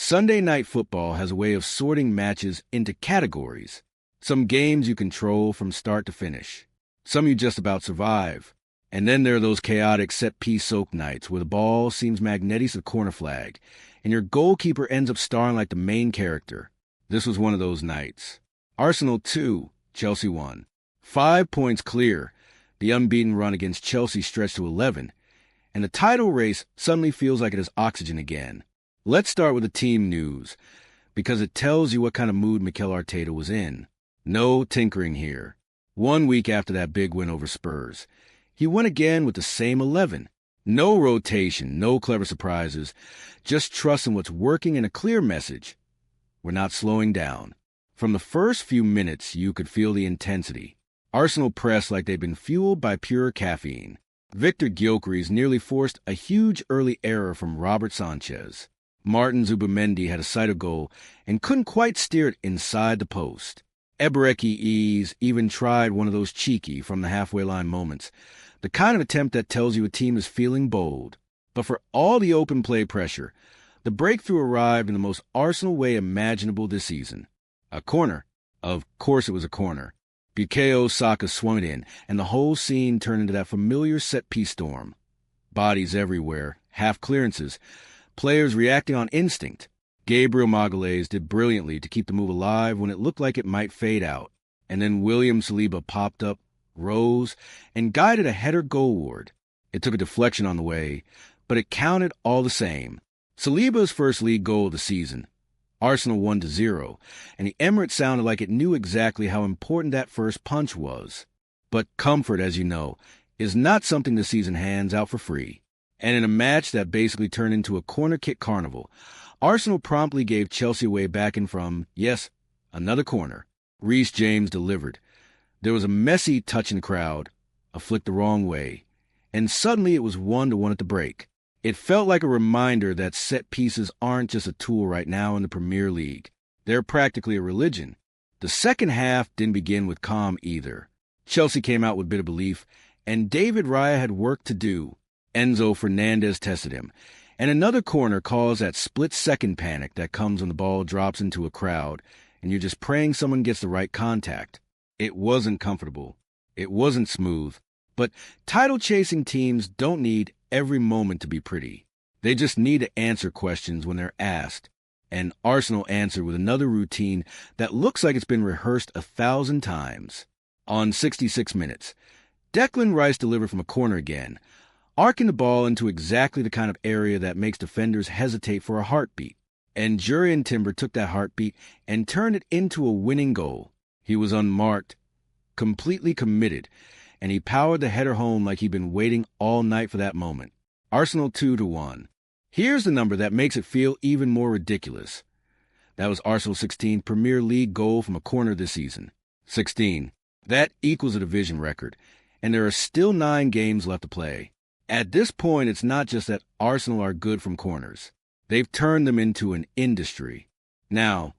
Sunday night football has a way of sorting matches into categories. Some games you control from start to finish. Some you just about survive. And then there are those chaotic set-piece soak nights where the ball seems magnetic to the corner flag, and your goalkeeper ends up starring like the main character. This was one of those nights. Arsenal 2, Chelsea 1. 5 points clear. The unbeaten run against Chelsea stretched to 11, and the title race suddenly feels like it has oxygen again. Let's start with the team news, because it tells you what kind of mood Mikel Arteta was in. No tinkering here. 1 week after that big win over Spurs, he went again with the same 11. No rotation, no clever surprises, just trust in what's working and a clear message. We're not slowing down. From the first few minutes, you could feel the intensity. Arsenal pressed like they'd been fueled by pure caffeine. Victor Gyökeres nearly forced a huge early error from Robert Sanchez. Martin Zubimendi had a sighted goal and couldn't quite steer it inside the post. Eberechi even tried one of those cheeky from the halfway line moments, the kind of attempt that tells you a team is feeling bold. But for all the open play pressure, the breakthrough arrived in the most Arsenal way imaginable this season. A corner. Of course it was a corner. Bukayo Saka swung it in, and the whole scene turned into that familiar set-piece storm. Bodies everywhere, half clearances, players reacting on instinct. Gabriel Magalhaes did brilliantly to keep the move alive when it looked like it might fade out. And then William Saliba popped up, rose, and guided a header goalward. It took a deflection on the way, but it counted all the same. Saliba's first league goal of the season. Arsenal 1-0, and the Emirates sounded like it knew exactly how important that first punch was. But comfort, as you know, is not something the season hands out for free. And in a match that basically turned into a corner kick carnival, Arsenal promptly gave Chelsea away back in from, yes, another corner. Reece James delivered. There was a messy touch in the crowd, a flick the wrong way, and suddenly it was 1-1 at the break. It felt like a reminder that set pieces aren't just a tool right now in the Premier League. They're practically a religion. The second half didn't begin with calm either. Chelsea came out with a bit of belief, and David Raya had work to do. Enzo Fernandez tested him, and another corner caused that split-second panic that comes when the ball drops into a crowd, and you're just praying someone gets the right contact. It wasn't comfortable. It wasn't smooth. But title-chasing teams don't need every moment to be pretty. They just need to answer questions when they're asked. And Arsenal answered with another routine that looks like it's been rehearsed 1,000 times. On 66 minutes, Declan Rice delivered from a corner again, arcing the ball into exactly the kind of area that makes defenders hesitate for a heartbeat. And Jurrien Timber took that heartbeat and turned it into a winning goal. He was unmarked, completely committed, and he powered the header home like he'd been waiting all night for that moment. Arsenal 2-1. Here's the number that makes it feel even more ridiculous. That was Arsenal's 16th Premier League goal from a corner this season. 16. That equals a division record, and there are still 9 games left to play. At this point, it's not just that Arsenal are good from corners. They've turned them into an industry. Now,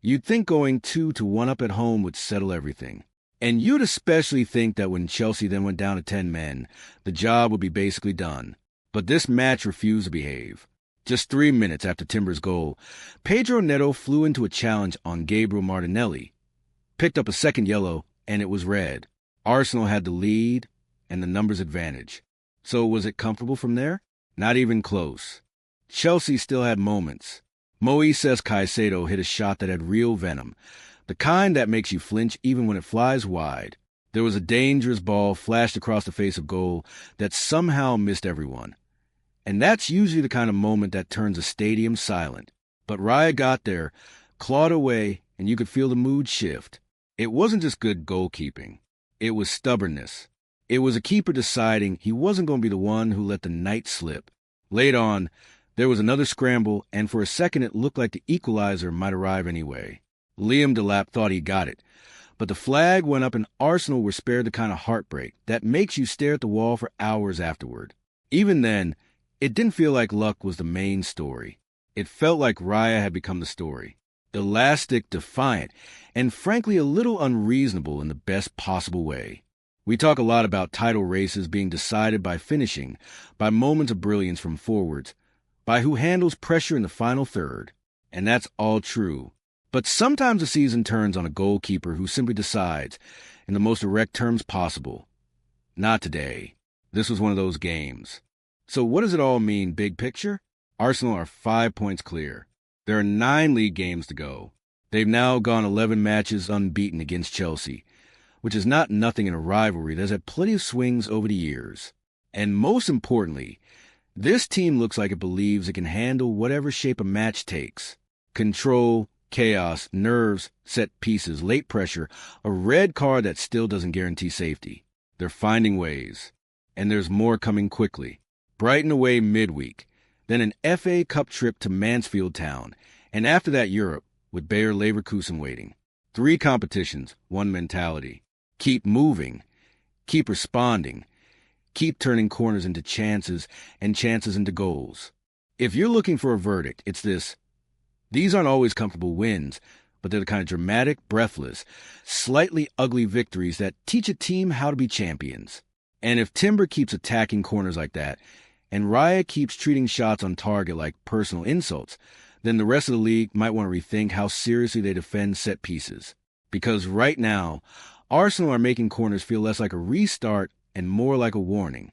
you'd think going 2-1 up at home would settle everything. And you'd especially think that when Chelsea then went down to 10 men, the job would be basically done. But this match refused to behave. Just 3 minutes after Timber's goal, Pedro Neto flew into a challenge on Gabriel Martinelli, picked up a second yellow, and it was red. Arsenal had the lead and the numbers advantage. So was it comfortable from there? Not even close. Chelsea still had moments. Moises Caicedo hit a shot that had real venom, the kind that makes you flinch even when it flies wide. There was a dangerous ball flashed across the face of goal that somehow missed everyone. And that's usually the kind of moment that turns a stadium silent. But Raya got there, clawed away, and you could feel the mood shift. It wasn't just good goalkeeping. It was stubbornness. It was a keeper deciding he wasn't going to be the one who let the night slip. Late on, there was another scramble, and for a second it looked like the equalizer might arrive anyway. Liam Delap thought he got it, but the flag went up and Arsenal were spared the kind of heartbreak that makes you stare at the wall for hours afterward. Even then, it didn't feel like luck was the main story. It felt like Raya had become the story. Elastic, defiant, and frankly a little unreasonable in the best possible way. We talk a lot about title races being decided by finishing, by moments of brilliance from forwards, by who handles pressure in the final third. And that's all true. But sometimes the season turns on a goalkeeper who simply decides, in the most direct terms possible, not today. This was one of those games. So what does it all mean, big picture? Arsenal are 5 points clear. There are 9 league games to go. They've now gone 11 matches unbeaten against Chelsea, which is not nothing in a rivalry that's had plenty of swings over the years. And most importantly, this team looks like it believes it can handle whatever shape a match takes. Control, chaos, nerves, set pieces, late pressure, a red card that still doesn't guarantee safety. They're finding ways. And there's more coming quickly. Brighton away midweek, then an FA Cup trip to Mansfield town, and after that Europe, with Bayer Leverkusen waiting. 3 competitions, 1 mentality. Keep moving, keep responding, keep turning corners into chances and chances into goals. If you're looking for a verdict, it's this. These aren't always comfortable wins, but they're the kind of dramatic, breathless, slightly ugly victories that teach a team how to be champions. And if Timber keeps attacking corners like that, and Raya keeps treating shots on target like personal insults, then the rest of the league might want to rethink how seriously they defend set pieces. Because right now, Arsenal are making corners feel less like a restart and more like a warning.